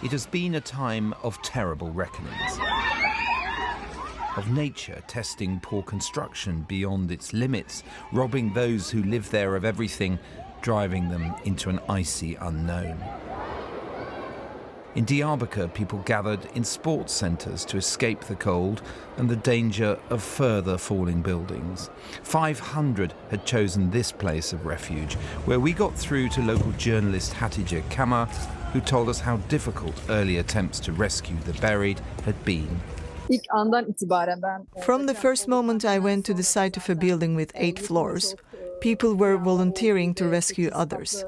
It has been a time of terrible reckonings, of nature testing poor construction beyond its limits, robbing those who live there of everything, driving them into an icy unknown. In Diyarbakir, people gathered in sports centres to escape the cold and the danger of further falling buildings. 500 had chosen this place of refuge, where we got through to local journalist Hatice Kama, who told us how difficult early attempts to rescue the buried had been. From the first moment I went to the site of a building with 8 floors, people were volunteering to rescue others.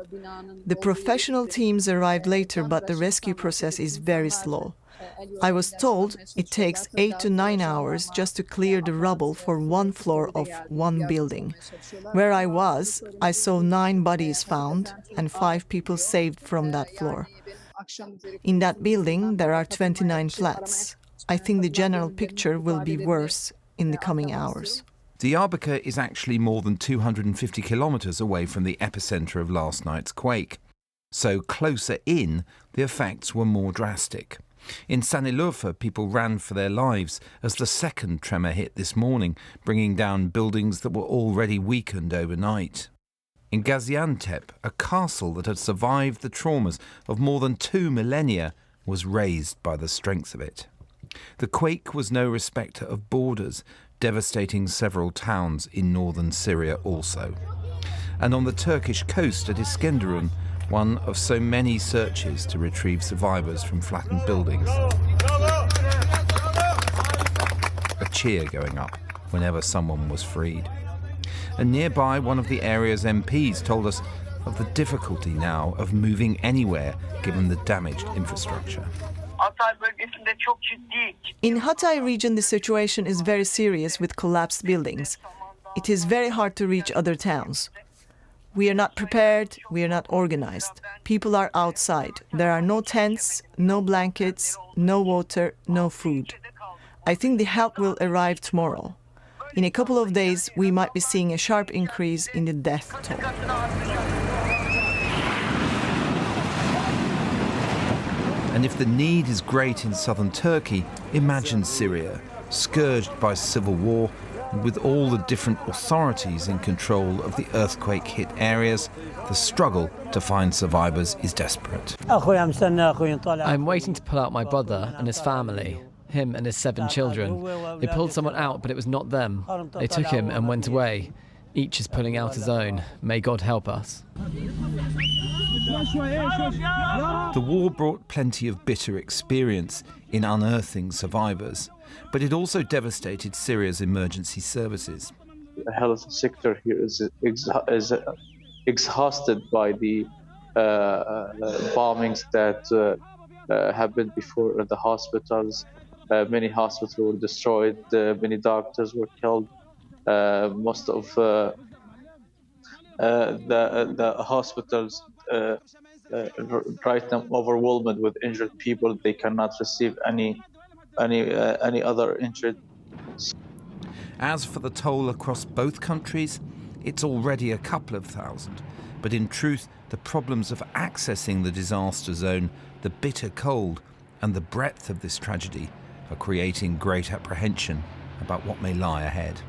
The professional teams arrived later, but the rescue process is very slow. I was told it takes 8 to 9 hours just to clear the rubble for 1 floor of 1 building. Where I was, I saw 9 bodies found and 5 people saved from that floor. In that building, there are 29 flats. I think the general picture will be worse in the coming hours. Diyarbakir is actually more than 250 kilometres away from the epicentre of last night's quake. So closer in, the effects were more drastic. In Sanilurfa, people ran for their lives as the second tremor hit this morning, bringing down buildings that were already weakened overnight. In Gaziantep, a castle that had survived the traumas of more than 2 millennia was razed by the strength of it. The quake was no respecter of borders, devastating several towns in northern Syria also. And on the Turkish coast at Iskenderun, one of so many searches to retrieve survivors from flattened buildings. A cheer going up whenever someone was freed. And nearby, one of the area's MPs told us of the difficulty now of moving anywhere given the damaged infrastructure. In Hatay region, the situation is very serious with collapsed buildings. It is very hard to reach other towns. We are not prepared, we are not organized. People are outside. There are no tents, no blankets, no water, no food. I think the help will arrive tomorrow. In a couple of days, we might be seeing a sharp increase in the death toll. And if the need is great in southern Turkey, imagine Syria, scourged by civil war, and with all the different authorities in control of the earthquake-hit areas, the struggle to find survivors is desperate. I'm waiting to pull out my brother and his family, him and his 7 children. They pulled someone out, but it was not them. They took him and went away. Each is pulling out his own. May God help us. The war brought plenty of bitter experience in unearthing survivors, but it also devastated Syria's emergency services. The health sector here is exhausted by the bombings that happened before at the hospitals. Many hospitals were destroyed, many doctors were killed. Most of the hospitals right now overwhelmed with injured people. They cannot receive any other injured. As for the toll across both countries, it's already a couple of thousand. But in truth, the problems of accessing the disaster zone, the bitter cold, and the breadth of this tragedy are creating great apprehension about what may lie ahead.